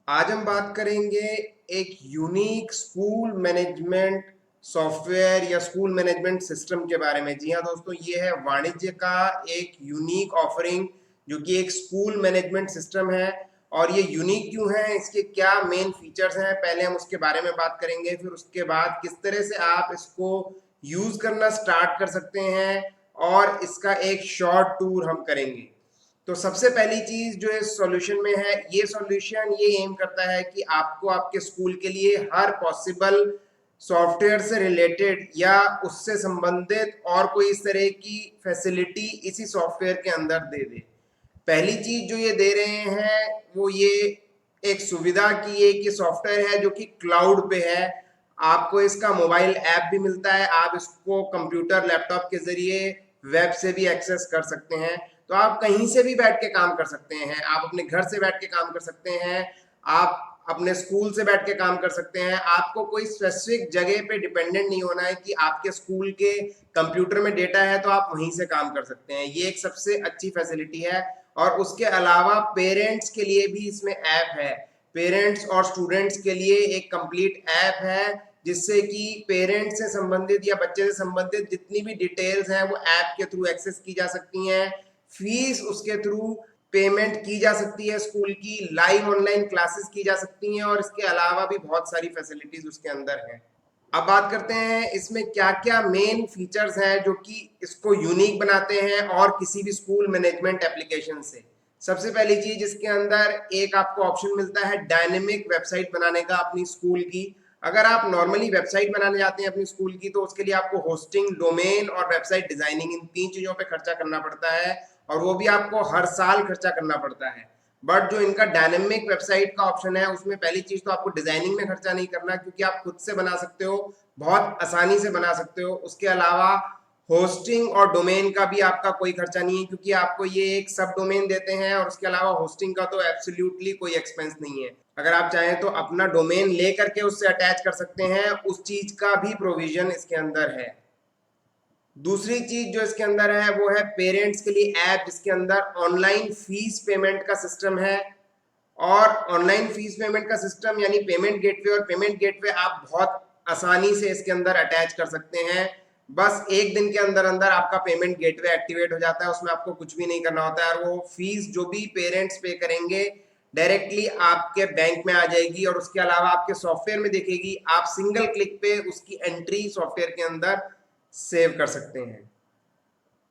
आज हम बात करेंगे एक यूनिक स्कूल मैनेजमेंट सॉफ्टवेयर या स्कूल मैनेजमेंट सिस्टम के बारे में। जी हाँ दोस्तों, ये है वाणिज्य का एक यूनिक ऑफरिंग जो कि एक स्कूल मैनेजमेंट सिस्टम है। और ये यूनिक क्यों है, इसके क्या मेन फीचर्स हैं, पहले हम उसके बारे में बात करेंगे। फिर उसके बाद किस तरह से आप इसको यूज करना स्टार्ट कर सकते हैं और इसका एक शॉर्ट टूर हम करेंगे। तो सबसे पहली चीज जो इस सॉल्यूशन में है, ये सॉल्यूशन ये एम करता है कि आपको आपके स्कूल के लिए हर पॉसिबल सॉफ्टवेयर से रिलेटेड या उससे संबंधित और कोई इस तरह की फैसिलिटी इसी सॉफ्टवेयर के अंदर दे दे। पहली चीज जो ये दे रहे हैं वो ये एक सुविधा की एक ये सॉफ्टवेयर है जो कि क्लाउड पे है। आपको इसका मोबाइल ऐप भी मिलता है, आप इसको कंप्यूटर लैपटॉप के जरिए वेब से भी एक्सेस कर सकते हैं। तो आप कहीं से भी बैठ के काम कर सकते हैं, आप अपने घर से बैठ के काम कर सकते हैं, आप अपने स्कूल से बैठ के काम कर सकते हैं। आपको कोई स्पेसिफिक जगह पे डिपेंडेंट नहीं होना है कि आपके स्कूल के कंप्यूटर में डेटा है तो आप वहीं से काम कर सकते हैं। ये एक सबसे अच्छी फैसिलिटी है। और उसके अलावा पेरेंट्स के लिए भी इसमें ऐप है। पेरेंट्स और स्टूडेंट्स के लिए एक कंप्लीट ऐप है जिससे कि पेरेंट्स से संबंधित या बच्चे से संबंधित जितनी भी डिटेल्स हैं वो ऐप के थ्रू एक्सेस की जा सकती हैं। फीस उसके थ्रू पेमेंट की जा सकती है, स्कूल की लाइव ऑनलाइन क्लासेस की जा सकती हैं और इसके अलावा भी बहुत सारी फैसिलिटीज उसके अंदर हैं। अब बात करते हैं इसमें क्या क्या मेन फीचर्स हैं जो कि इसको यूनिक बनाते हैं और किसी भी स्कूल मैनेजमेंट एप्लीकेशन से। सबसे पहली चीज, इसके अंदर एक आपको ऑप्शन मिलता है डायनेमिक वेबसाइट बनाने का अपनी स्कूल की। अगर आप नॉर्मली वेबसाइट बनाने जाते हैं अपनी स्कूल की तो उसके लिए आपको होस्टिंग, डोमेन और वेबसाइट डिजाइनिंग, इन तीन चीजों पे खर्चा करना पड़ता है और वो भी आपको हर साल खर्चा करना पड़ता है। बट जो इनका डायनेमिक वेबसाइट का ऑप्शन है उसमें पहली चीज तो आपको डिजाइनिंग में खर्चा नहीं करना, क्योंकि आप खुद से बना सकते हो, बहुत आसानी से बना सकते हो। उसके अलावा होस्टिंग और डोमेन का भी आपका कोई खर्चा नहीं है, क्योंकि आपको ये एक सब डोमेन देते हैं और उसके अलावा होस्टिंग का तो एब्सोल्युटली कोई एक्सपेंस नहीं है। अगर आप चाहें तो अपना डोमेन ले करके उससे अटैच कर सकते हैं, उस चीज का भी प्रोविजन इसके अंदर है। दूसरी चीज जो इसके अंदर है वो है पेरेंट्स के लिए ऐप, जिसके अंदर ऑनलाइन फीस पेमेंट का सिस्टम है। और ऑनलाइन फीस पेमेंट का सिस्टम यानी पेमेंट गेटवे, और पेमेंट गेटवे आप बहुत आसानी से इसके अंदर अटैच कर सकते हैं। बस एक दिन के अंदर अंदर आपका पेमेंट गेटवे एक्टिवेट हो जाता है, उसमें आपको कुछ भी नहीं करना होता है और वो फीस जो भी पेरेंट्स पे करेंगे डायरेक्टली आपके बैंक में आ जाएगी और उसके अलावा आपके सॉफ्टवेयर में दिखेगी। आप सिंगल क्लिक पे उसकी एंट्री सॉफ्टवेयर के अंदर सेव कर सकते हैं।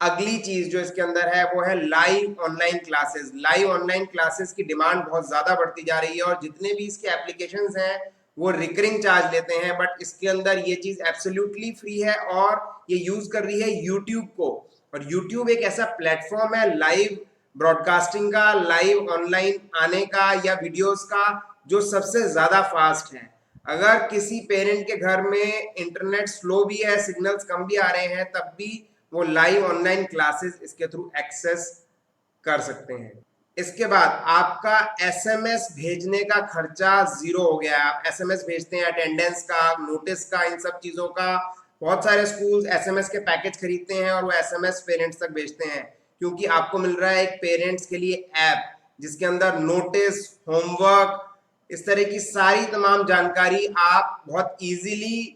अगली चीज जो इसके अंदर है वो है live online classes. Live online classes की डिमांड बहुत ज्यादा बढ़ती जा रही है और जितने भी इसके एप्लीकेशंस हैं वो रिकरिंग चार्ज लेते हैं, बट इसके अंदर ये चीज एब्सोल्युटली फ्री है और ये यूज कर रही है यूट्यूब को। और यूट्यूब एक ऐसा प्लेटफॉर्म है लाइव ब्रॉडकास्टिंग का, लाइव ऑनलाइन आने का या वीडियोस का, जो सबसे ज्यादा फास्ट है। अगर किसी पेरेंट के घर में इंटरनेट स्लो भी है, सिग्नल्स कम भी आ रहे हैं, तब भी वो लाइव ऑनलाइन क्लासेस इसके थ्रू एक्सेस कर सकते हैं। इसके बाद आपका एसएमएस भेजने का खर्चा जीरो हो गया। आप एसएमएस भेजते हैं अटेंडेंस का, नोटिस का, इन सब चीजों का। बहुत सारे स्कूल्स एसएमएस के पैकेज खरीदते हैं और वो एसएमएस पेरेंट्स तक भेजते हैं, क्योंकि आपको मिल रहा है एक पेरेंट्स के लिए ऐप जिसके अंदर नोटिस, होमवर्क, इस तरह की सारी तमाम जानकारी आप बहुत इजीली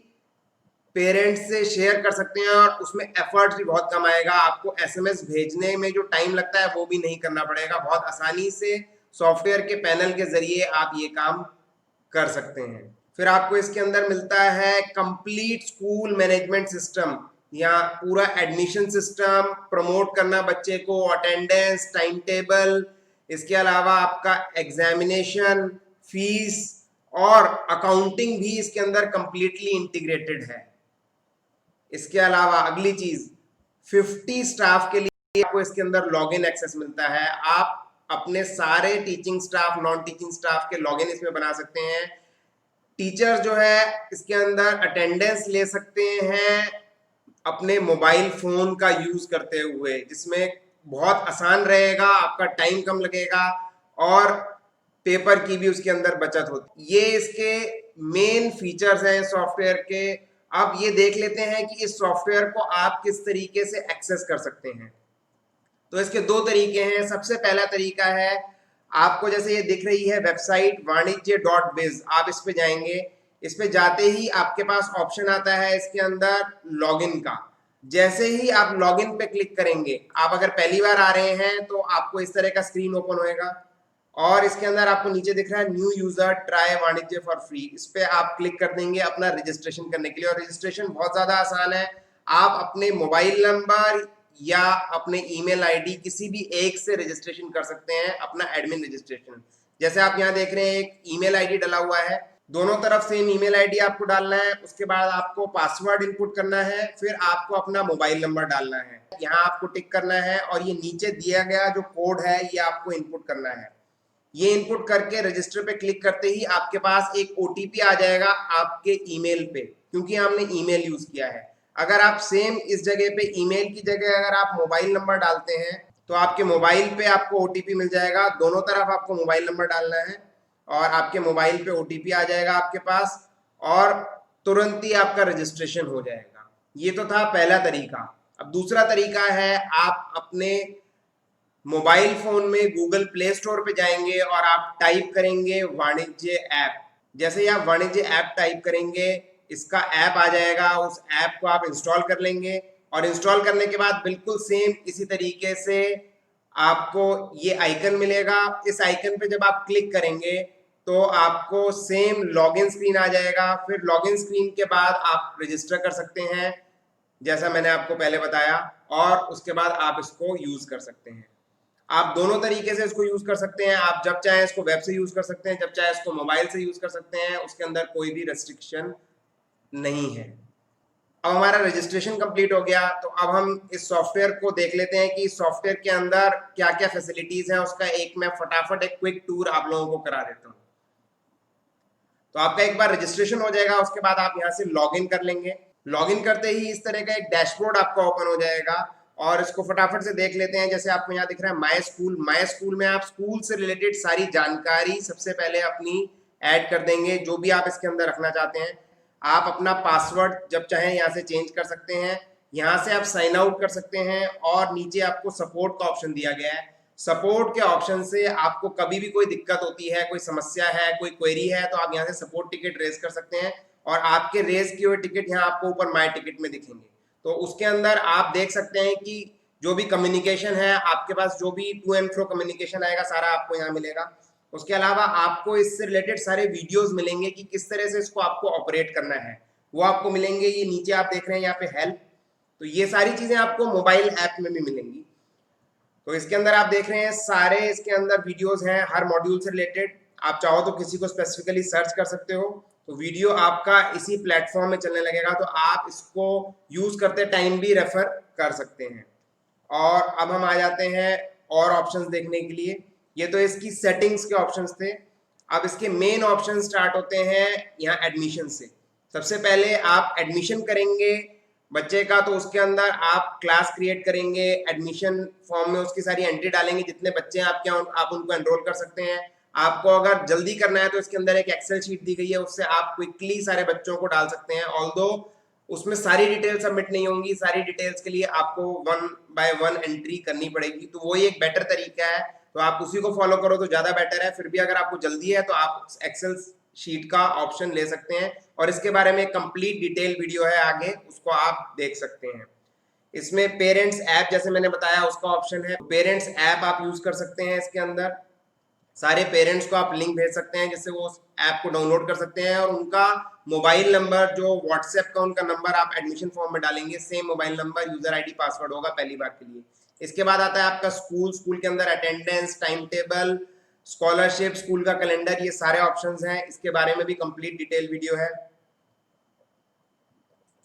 पेरेंट्स से शेयर कर सकते हैं और उसमें एफर्ट भी बहुत कम आएगा। आपको एसएमएस भेजने में जो टाइम लगता है वो भी नहीं करना पड़ेगा, बहुत आसानी से सॉफ्टवेयर के पैनल के जरिए आप ये काम कर सकते हैं। फिर आपको इसके अंदर मिलता है कंप्लीट स्कूल मैनेजमेंट सिस्टम, या पूरा एडमिशन सिस्टम, प्रमोट करना बच्चे को, अटेंडेंस, टाइम टेबल, इसके अलावा आपका एग्जामिनेशन, फीस और अकाउंटिंग भी इसके अंदर कंप्लीटली इंटीग्रेटेड है। इसके अलावा अगली चीज, 50 स्टाफ के लिए आपको इसके अंदर लॉगिन एक्सेस मिलता है। आप अपने सारे teaching staff, non teaching staff के लॉगिन इसमें बना सकते हैं। टीचर जो है इसके अंदर अटेंडेंस ले सकते हैं अपने मोबाइल फोन का यूज करते हुए, जिसमें बहुत आसान रहेगा, आपका टाइम कम लगेगा और पेपर की भी उसके अंदर बचत होती। ये इसके मेन फीचर्स हैं सॉफ्टवेयर के। अब ये देख लेते हैं कि इस सॉफ्टवेयर को आप किस तरीके से एक्सेस कर सकते हैं। तो इसके दो तरीके हैं। सबसे पहला तरीका है, आपको जैसे ये दिख रही है वेबसाइट वाणिज्य.biz, आप इस पे जाएंगे। इस पे जाते ही आपके पास ऑप्शन आता है इसके अंदर लॉगिन का। जैसे ही आप लॉगिन पे क्लिक करेंगे, आप अगर पहली बार आ रहे हैं तो आपको इस तरह का स्क्रीन ओपन होएगा और इसके अंदर आपको नीचे दिख रहा है न्यू यूजर ट्राई वाणिज्य फॉर फ्री। इस पे आप क्लिक कर देंगे अपना रजिस्ट्रेशन करने के लिए। और रजिस्ट्रेशन बहुत ज्यादा आसान है। आप अपने मोबाइल नंबर या अपने ईमेल आईडी किसी भी एक से रजिस्ट्रेशन कर सकते हैं, अपना एडमिन रजिस्ट्रेशन। जैसे आप यहाँ देख रहे हैं एक ईमेल आईडी डला हुआ है, दोनों तरफ सेम ईमेल आईडी आपको डालना है। उसके बाद आपको पासवर्ड इनपुट करना है, फिर आपको अपना मोबाइल नंबर डालना है, यहाँ आपको टिक करना है और ये नीचे दिया गया जो कोड है ये आपको इनपुट करना है। ये इनपुट करके रजिस्टर पे क्लिक करते ही आपके पास एक ओटीपी आ जाएगा आपके ईमेल पे, क्योंकि हमने ईमेल यूज किया है। अगर आप सेम इस जगह पे ईमेल की जगह अगर आप मोबाइल नंबर डालते हैं तो आपके मोबाइल पे आपको ओटीपी मिल जाएगा। दोनों तरफ आपको मोबाइल नंबर डालना है और आपके मोबाइल पे ओटीपी आ जाएगा आपके पास और तुरंत ही आपका रजिस्ट्रेशन हो जाएगा। ये तो था पहला तरीका। अब दूसरा तरीका है, आप अपने मोबाइल फोन में गूगल प्ले स्टोर पे जाएंगे और आप टाइप करेंगे वाणिज्य ऐप। जैसे ही आप वाणिज्य ऐप टाइप करेंगे इसका ऐप आ जाएगा, उस ऐप को आप इंस्टॉल कर लेंगे और इंस्टॉल करने के बाद बिल्कुल सेम इसी तरीके से आपको ये आइकन मिलेगा। इस आइकन पे जब आप क्लिक करेंगे तो आपको सेम लॉगिन स्क्रीन आ जाएगा। फिर लॉगिन स्क्रीन के बाद आप रजिस्टर कर सकते हैं जैसा मैंने आपको पहले बताया, और उसके बाद आप इसको यूज कर सकते हैं। आप दोनों तरीके से इसको यूज कर सकते हैं। आप जब चाहे इसको वेब से यूज कर सकते हैं, जब चाहे इसको मोबाइल से यूज कर सकते हैं, उसके अंदर कोई भी रेस्ट्रिक्शन नहीं है। अब हमारा रजिस्ट्रेशन कंप्लीट हो गया, तो अब हम इस सॉफ्टवेयर को देख लेते हैं कि सॉफ्टवेयर के अंदर क्या क्या फैसिलिटीज हैं। उसका एक मैं फटाफट एक क्विक टूर आप लोगों को करा देता हूँ। तो आपका एक बार रजिस्ट्रेशन हो जाएगा, उसके बाद आप यहाँ से लॉग इन कर लेंगे। लॉग इन करते ही इस तरह का एक डैशबोर्ड आपका ओपन हो जाएगा और इसको फटाफट से देख लेते हैं। जैसे आपको यहाँ दिख रहा है माय स्कूल। माय स्कूल में आप स्कूल से रिलेटेड सारी जानकारी सबसे पहले अपनी ऐड कर देंगे, जो भी आप इसके अंदर रखना चाहते हैं। आप अपना पासवर्ड जब चाहें यहाँ से चेंज कर सकते हैं। यहाँ से आप साइन आउट कर सकते हैं और नीचे आपको सपोर्ट का ऑप्शन दिया गया है। सपोर्ट के ऑप्शन से आपको कभी भी कोई दिक्कत होती है, कोई समस्या है, कोई क्वेरी है, तो आप यहाँ से सपोर्ट टिकट रेज कर सकते हैं और आपके रेज किए हुए टिकट यहाँ आपको ऊपर माय टिकट में दिखेंगे। तो उसके अंदर आप देख सकते हैं कि जो भी कम्युनिकेशन है आपके पास, जो भी टू एंड फ्रो कम्युनिकेशन आएगा सारा आपको यहाँ मिलेगा। उसके अलावा आपको इससे रिलेटेड सारे वीडियोस मिलेंगे कि किस तरह से इसको आपको ऑपरेट करना है, वो आपको मिलेंगे। ये नीचे आप देख रहे हैं यहाँ पे हेल्प, तो ये सारी चीजें आपको मोबाइल ऐप में भी मिलेंगी। तो इसके अंदर आप देख रहे हैं सारे इसके अंदर वीडियोस हैं हर मॉड्यूल से रिलेटेड। आप चाहो तो किसी को स्पेसिफिकली सर्च कर सकते हो, तो वीडियो आपका इसी प्लेटफॉर्म में चलने लगेगा, तो आप इसको यूज करते टाइम भी रेफर कर सकते हैं। और अब हम आ जाते हैं और ऑप्शंस देखने के लिए। ये तो इसकी सेटिंग्स के ऑप्शंस थे। अब इसके मेन ऑप्शन स्टार्ट होते हैं यहाँ एडमिशन से। सबसे पहले आप एडमिशन करेंगे बच्चे का, तो उसके अंदर आप क्लास क्रिएट करेंगे, एडमिशन फॉर्म में उसकी सारी एंट्री डालेंगे, जितने बच्चे हैं आपके आप उनको एनरोल कर सकते हैं। आपको अगर जल्दी करना है तो इसके अंदर एक एक्सेल शीट दी गई है, उससे आप क्विकली सारे बच्चों को डाल सकते हैं। ऑल्दो उसमें सारी डिटेल सबमिट नहीं होंगी, सारी डिटेल्स के लिए आपको 1 बाय 1 एंट्री करनी पड़ेगी, तो वही एक बेटर तरीका है। तो आप उसी को फॉलो करो तो ज्यादा बेटर है। फिर भी अगर आपको जल्दी है तो आप एक्सेल शीट का ऑप्शन ले सकते हैं और इसके बारे में कंप्लीट डिटेल वीडियो है आगे, उसको आप देख सकते हैं। इसमें पेरेंट्स ऐप जैसे मैंने बताया उसका ऑप्शन है, पेरेंट्स ऐप आप यूज कर सकते हैं। इसके अंदर सारे पेरेंट्स को आप लिंक भेज सकते हैं जिससे वो उस ऐप को डाउनलोड कर सकते हैं और उनका मोबाइल नंबर, जो व्हाट्सएप का उनका नंबर आप एडमिशन फॉर्म में डालेंगे, same mobile number, user ID, password होगा पहली बार के लिए। इसके बाद आता है आपका स्कूल। स्कूल के अंदर attendance, time table, scholarship, school का कैलेंडर, ये सारे ऑप्शंस हैं। इसके बारे में भी कंप्लीट डिटेल वीडियो है।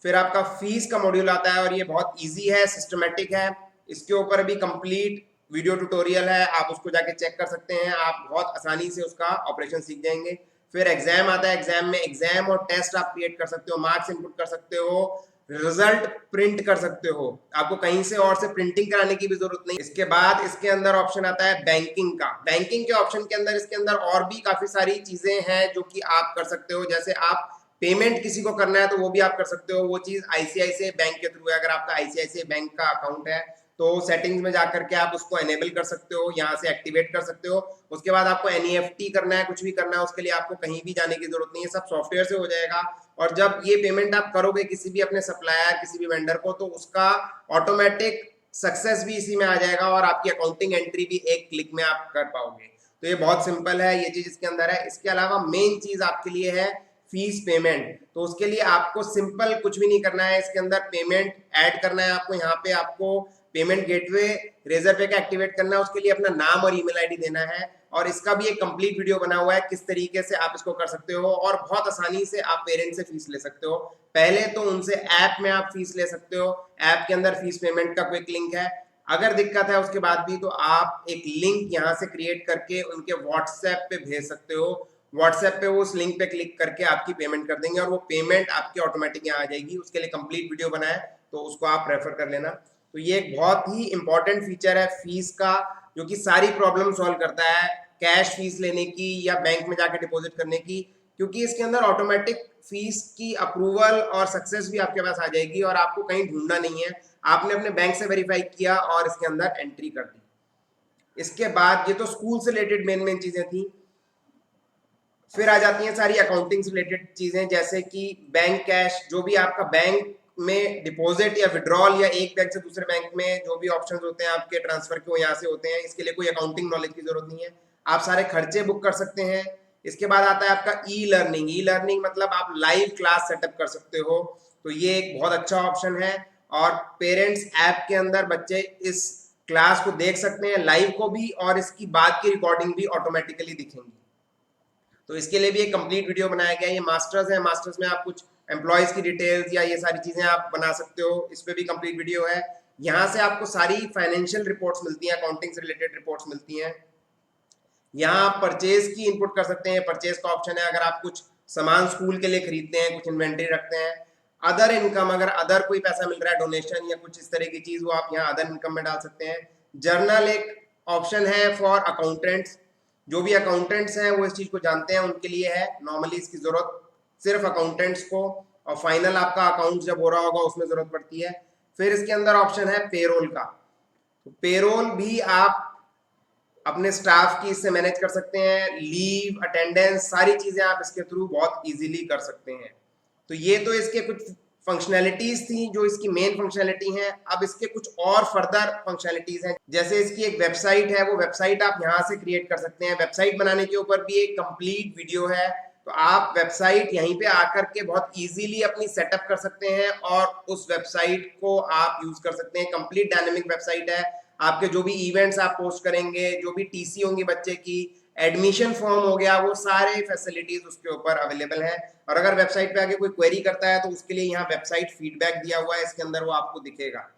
फिर आपका फीस का मॉड्यूल आता है और ये बहुत इजी है, सिस्टमेटिक है। इसके ऊपर भी कंप्लीट वीडियो ट्यूटोरियल है, आप उसको जाके चेक कर सकते हैं। आप बहुत आसानी से उसका ऑपरेशन सीख जाएंगे। फिर एग्जाम आता है। एग्जाम में एग्जाम और टेस्ट आप क्रिएट कर सकते हो, मार्क्स इनपुट कर सकते हो, रिजल्ट प्रिंट कर सकते हो। आपको कहीं से और से प्रिंटिंग कराने की भी जरूरत नहीं। इसके बाद इसके अंदर ऑप्शन आता है बैंकिंग का। बैंकिंग के ऑप्शन के अंदर इसके अंदर और भी काफी सारी चीजें हैं जो कि आप कर सकते हो। जैसे आप पेमेंट किसी को करना है तो वो भी आप कर सकते हो। वो चीज आईसीआईसीआई बैंक के थ्रू है। अगर आपका आईसीआईसीआई बैंक का अकाउंट है तो सेटिंग्स में जाकर के आप उसको एनेबल कर सकते हो, यहाँ से एक्टिवेट कर सकते हो। उसके बाद आपको एनईएफटी करना है, कुछ भी करना है, उसके लिए आपको कहीं भी जाने की जरूरत नहीं है, सब सॉफ्टवेयर से हो जाएगा। और जब ये पेमेंट आप करोगे किसी भी अपने सप्लायर, किसी भी वेंडर को, तो उसका ऑटोमेटिक सक्सेस भी इसी में आ जाएगा और आपकी अकाउंटिंग एंट्री भी एक क्लिक में आप कर पाओगे। तो ये बहुत सिंपल है, ये चीज इसके अंदर है। इसके अलावा मेन चीज आपके लिए है फीस पेमेंट। तो उसके लिए आपको सिंपल कुछ भी नहीं करना है, इसके अंदर पेमेंट ऐड करना है आपको। यहाँ पे आपको पेमेंट गेटवे रेजरपे का एक्टिवेट करना है, उसके लिए अपना नाम और ईमेल आईडी देना है। और इसका भी एक कंप्लीट वीडियो बना हुआ है किस तरीके से आप इसको कर सकते हो, और बहुत आसानी से आप पेरेंट्स से फीस ले सकते हो। पहले तो उनसे ऐप में आप फीस ले सकते हो, ऐप के अंदर फीस पेमेंट का क्विक लिंक है। अगर दिक्कत है उसके बाद भी, तो आप एक लिंक यहाँ से क्रिएट करके उनके व्हाट्सएप पे भेज सकते हो। व्हाट्सएप पे वो उस लिंक पे क्लिक करके आपकी पेमेंट कर देंगे और वो पेमेंट आपकी ऑटोमेटिक यहाँ आ जाएगी। उसके लिए कंप्लीट वीडियो बना है, तो उसको आप रेफर कर लेना। तो ये एक बहुत ही इंपॉर्टेंट फीचर है फीस का, जो कि सारी प्रॉब्लम सॉल्व करता है, कैश फीस लेने की या बैंक में जाकर डिपॉजिट करने की। क्योंकि इसके अंदर ऑटोमेटिक फीस की अप्रूवल और सक्सेस भी आपके पास आ जाएगी और आपको कहीं ढूंढना नहीं है, आपने अपने बैंक से वेरीफाई किया और इसके अंदर एंट्री कर दी। इसके बाद ये तो स्कूल से रिलेटेड मेन चीजें थी। फिर आ जाती हैं सारी अकाउंटिंग से रिलेटेड चीजें, जैसे कि बैंक कैश, जो भी आपका बैंक में डिपॉजिट या विड्रॉल या एक बैंक से दूसरे बैंक में जो भी ऑप्शंस होते हैं आपके ट्रांसफर के, वो यहाँ से होते हैं। इसके लिए कोई अकाउंटिंग नॉलेज की जरूरत नहीं है, आप सारे खर्चे बुक कर सकते हैं। इसके बाद आता है आपका ई लर्निंग। ई लर्निंग मतलब आप लाइव क्लास सेटअप कर सकते हो, तो ये एक बहुत अच्छा ऑप्शन है। और पेरेंट्स ऐप के अंदर बच्चे इस क्लास को देख सकते हैं, लाइव को भी, और इसकी बात की रिकॉर्डिंग भी ऑटोमेटिकली दिखेंगी। तो इसके लिए भी एक कंप्लीट वीडियो बनाया गया है। ये मास्टर्स है, मास्टर्स में आप कुछ एम्प्लॉयज की डिटेल्स या ये सारी चीजें आप बना सकते हो, इस पे भी कंप्लीट वीडियो है। यहाँ से आपको सारी फाइनेंशियल रिपोर्ट्स मिलती हैं, अकाउंटिंग से रिलेटेड रिपोर्ट्स मिलती हैं। यहाँ आप परचेज की इनपुट कर सकते हैं, परचेज का ऑप्शन है। अगर आप कुछ सामान स्कूल के लिए खरीदते हैं, कुछ इन्वेंट्री रखते हैं। अदर इनकम, अगर अदर कोई पैसा मिल रहा है, डोनेशन या कुछ इस तरह की चीज, वो आप यहाँ अदर इनकम में डाल सकते हैं। जर्नल एक ऑप्शन है फॉर अकाउंटेंट्स, जो भी अकाउंटेंट्स हैं वो इस चीज को जानते हैं, उनके लिए है। नॉर्मली इसकी जरूरत सिर्फ अकाउंटेंट्स को, और फाइनल आपका अकाउंट जब हो रहा होगा उसमें जरूरत पड़ती है। फिर इसके अंदर ऑप्शन है पेरोल का, तो पेरोल भी आप अपने स्टाफ की इससे मैनेज कर सकते हैं। लीव, अटेंडेंस, सारी चीजें आप इसके थ्रू बहुत इजीली कर सकते हैं। तो ये तो इसके कुछ फंक्शनैलिटीज थी, जो इसकी मेन फंक्शनैलिटी हैं। अब इसके कुछ और फर्दर फंक्शनैलिटीज हैं, जैसे इसकी एक वेबसाइट है, वो वेबसाइट आप यहाँ से क्रिएट कर सकते हैं। वेबसाइट बनाने के ऊपर भी एक कंप्लीट वीडियो है, तो आप वेबसाइट यहीं पे आकर के बहुत इजीली अपनी सेटअप कर सकते हैं और उस वेबसाइट को आप यूज कर सकते हैं। कंप्लीट डायनेमिक वेबसाइट है। आपके जो भी इवेंट्स आप पोस्ट करेंगे, जो भी टीसी होंगी बच्चे की, एडमिशन फॉर्म हो गया, वो सारे फैसिलिटीज उसके ऊपर अवेलेबल है। और अगर वेबसाइट पे आके कोई क्वेरी करता है, तो उसके लिए यहाँ वेबसाइट फीडबैक दिया हुआ है, इसके अंदर वो आपको दिखेगा।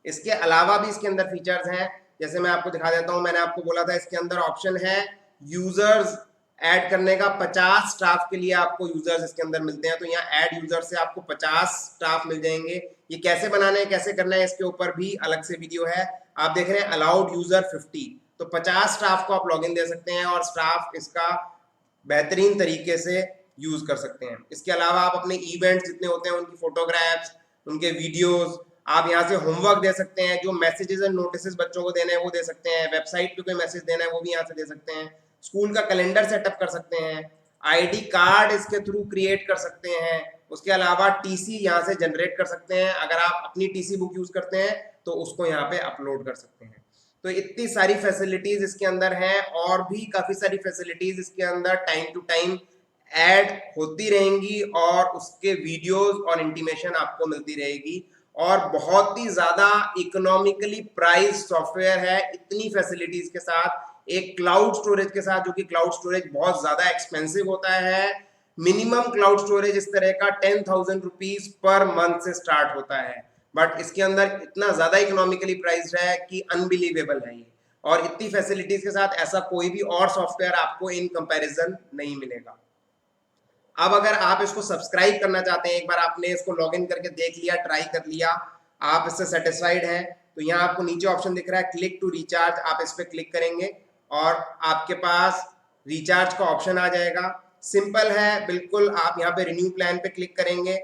इसके अलावा भी इसके अंदर फीचर्स हैं, जैसे मैं आपको दिखा देता हूँ। मैंने आपको बोला था इसके अंदर ऑप्शन है यूजर्स ऐड करने का। 50 स्टाफ के लिए आपको यूजर्स इसके अंदर मिलते हैं, तो यहाँ ऐड यूजर से आपको 50 स्टाफ मिल जाएंगे। ये कैसे बनाने हैं, कैसे करना है, इसके ऊपर भी अलग से वीडियो है। आप देख रहे हैं अलाउड यूजर 50, तो 50 स्टाफ को आप लॉगिन दे सकते हैं और स्टाफ इसका बेहतरीन तरीके से यूज कर सकते हैं। इसके अलावा आप अपने इवेंट्स जितने होते हैं उनकी फोटोग्राफ्स, उनके वीडियोस, आप यहाँ से होमवर्क दे सकते हैं। जो मैसेजेस एंड नोटिस बच्चों को देने हैं वो दे सकते हैं। वेबसाइट पे कोई मैसेज देना है वो भी यहाँ से दे सकते हैं। स्कूल का कैलेंडर सेटअप कर सकते हैं। आईडी कार्ड इसके थ्रू क्रिएट कर सकते हैं। उसके अलावा टीसी यहाँ से जनरेट कर सकते हैं। अगर आप अपनी टीसी बुक यूज करते हैं तो उसको यहाँ पे अपलोड कर सकते हैं। तो इतनी सारी फैसिलिटीज इसके अंदर हैं, और भी काफी सारी फैसिलिटीज इसके अंदर टाइम टू टाइम ऐड होती रहेंगी और उसके वीडियोस और इंटीमेशन आपको मिलती रहेगी। और बहुत ही ज्यादा इकोनॉमिकली प्राइस सॉफ्टवेयर है, इतनी फैसिलिटीज के साथ, एक क्लाउड स्टोरेज के साथ, जो कि क्लाउड स्टोरेज बहुत ज्यादा एक्सपेंसिव होता है। मिनिमम क्लाउड स्टोरेज इस तरह का 10,000 रुपीज पर मंथ से स्टार्ट होता है, बट इसके अंदर इतना ज्यादा इकोनॉमिकली प्राइस्ड है कि अनबिलीवेबल है ये। और इतनी फैसिलिटीज के साथ ऐसा कोई भी और सॉफ्टवेयर आपको इन कंपैरिजन नहीं मिलेगा। अब अगर आप इसको सब्सक्राइब करना चाहते हैं, एक बार आपने इसको लॉगिन करके देख लिया, ट्राई कर लिया, आप इससे सेटिस्फाइड हैं, तो यहाँ आपको नीचे ऑप्शन दिख रहा है क्लिक टू रिचार्ज, आप इस पर क्लिक करेंगे और आपके पास रिचार्ज का ऑप्शन आ जाएगा। सिंपल है बिल्कुल। आप यहाँ पे रिन्यू प्लान पे क्लिक करेंगे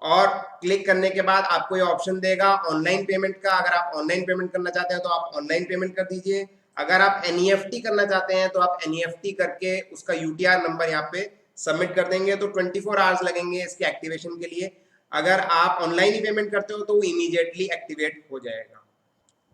और क्लिक करने के बाद आपको ये ऑप्शन देगा ऑनलाइन पेमेंट का। अगर आप ऑनलाइन पेमेंट करना चाहते हैं तो आप ऑनलाइन पेमेंट कर दीजिए। अगर आप एनईएफटी करना चाहते हैं तो आप एनईएफटी करके उसका यूटीआर नंबर यहाँ पे सबमिट कर देंगे, तो 24 आवर्स लगेंगे इसके एक्टिवेशन के लिए। अगर आप ऑनलाइन ही पेमेंट करते हो तो वो इमीडिएटली एक्टिवेट हो जाएगा।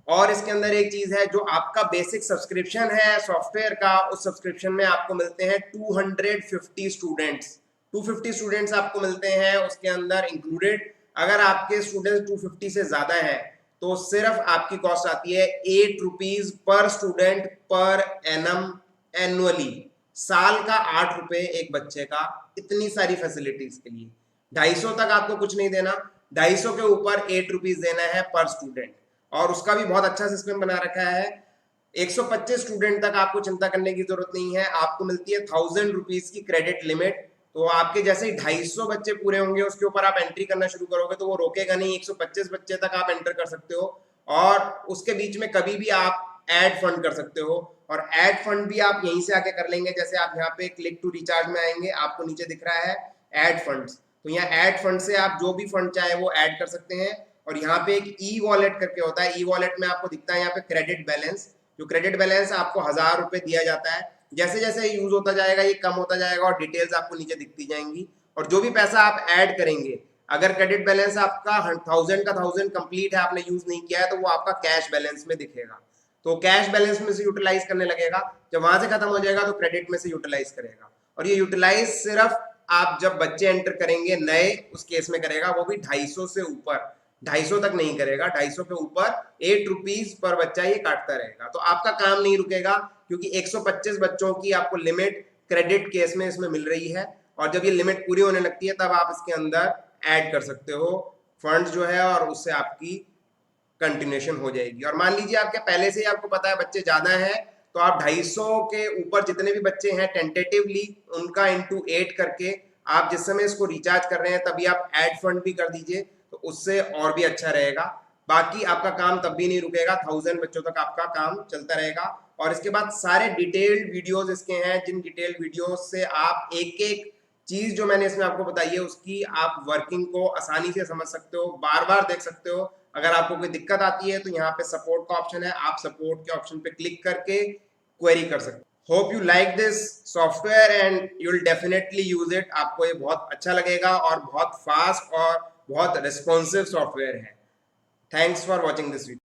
और इसके अंदर एक चीज है, जो आपका बेसिक सब्सक्रिप्शन है सॉफ्टवेयर का, उस सब्सक्रिप्शन में आपको मिलते हैं 250 स्टूडेंट्स। 250 स्टूडेंट्स आपको मिलते हैं उसके अंदर इंक्लूडेड। अगर आपके स्टूडेंट्स 250 से ज्यादा है तो सिर्फ आपकी कॉस्ट आती है 8 rupees per student per annum annually. साल का 8 रुपए एक बच्चे का, इतनी सारी फैसिलिटीज के लिए। 250 तक आपको कुछ नहीं देना, 250 के ऊपर 8 रुपीज देना है पर स्टूडेंट। और उसका भी बहुत अच्छा सिस्टम बना रखा है। 125 स्टूडेंट तक आपको चिंता करने की जरूरत नहीं है, आपको मिलती है 1000 रुपीज की क्रेडिट लिमिट। तो आपके जैसे ही 250 बच्चे पूरे होंगे उसके ऊपर आप एंट्री करना शुरू करोगे तो वो रोकेगा नहीं, 125 बच्चे तक आप एंटर कर सकते हो। और उसके बीच में कभी भी आप ऐड फंड कर सकते हो, और ऐड फंड भी आप यहीं से आके कर लेंगे। जैसे आप यहाँ पे क्लिक टू रिचार्ज में आएंगे, आपको नीचे दिख रहा है ऐड फंड्स, तो यहाँ ऐड फंड से आप जो भी फंड चाहे वो ऐड कर सकते हैं। और यहाँ पे एक ई वॉलेट करके होता है, ई वॉलेट में आपको दिखता है यहाँ पे क्रेडिट बैलेंस। जो क्रेडिट बैलेंस आपको 1000 रुपए दिया जाता है, जैसे जैसे यूज होता जाएगा ये कम होता जाएगा और डिटेल्स आपको नीचे दिखती जाएंगी। और जो भी पैसा आप ऐड करेंगे, अगर क्रेडिट बैलेंस आपका 1000 का 1000 कंप्लीट है, आपने यूज नहीं किया है, तो वो आपका कैश बैलेंस में दिखेगा। तो कैश बैलेंस में से यूटिलाइज करने लगेगा, जब वहां से खत्म हो जाएगा तो क्रेडिट में से यूटिलाइज करेगा। और ये यूटिलाइज सिर्फ आप जब बच्चे एंटर करेंगे नए उस केस में करेगा, वो भी 250 से ऊपर। 250 तक नहीं करेगा, 250 के ऊपर 8 रुपीज पर बच्चा ये काटता रहेगा। तो आपका काम नहीं रुकेगा, क्योंकि 125 बच्चों की आपको लिमिट क्रेडिट केस में इसमें मिल रही है। और जब ये लिमिट पूरी होने लगती है तब आप इसके अंदर ऐड कर सकते हो फंड जो है, और उससे आपकी कंटिन्यूएशन हो जाएगी। और मान लीजिए आपके पहले से ही आपको पता है बच्चे ज्यादा हैं, तो आप 250 के ऊपर जितने भी बच्चे हैं टेंटेटिवली उनका इंटू 8 करके आप जिस समय इसको रिचार्ज कर रहे हैं तभी आप ऐड फंड भी कर दीजिए, तो उससे और भी अच्छा रहेगा। बाकी आपका काम तब भी नहीं रुकेगा, 1000 बच्चों तक आपका काम चलता रहेगा। और इसके बाद सारे डिटेल्ड वीडियोस इसके हैं, जिन डिटेल्ड वीडियोस से आप एक एक चीज जो मैंने इसमें आपको बताई है उसकी आप वर्किंग को आसानी से समझ सकते हो, बार बार देख सकते हो। अगर आपको कोई दिक्कत आती है तो यहाँ पे सपोर्ट का ऑप्शन है, आप सपोर्ट के ऑप्शन पे क्लिक करके क्वेरी कर सकते हो। Hope you like this software and you will definitely use it. आपको ये बहुत अच्छा लगेगा और बहुत फास्ट और बहुत रिस्पॉन्सिव सॉफ्टवेयर है। Thanks for watching this video.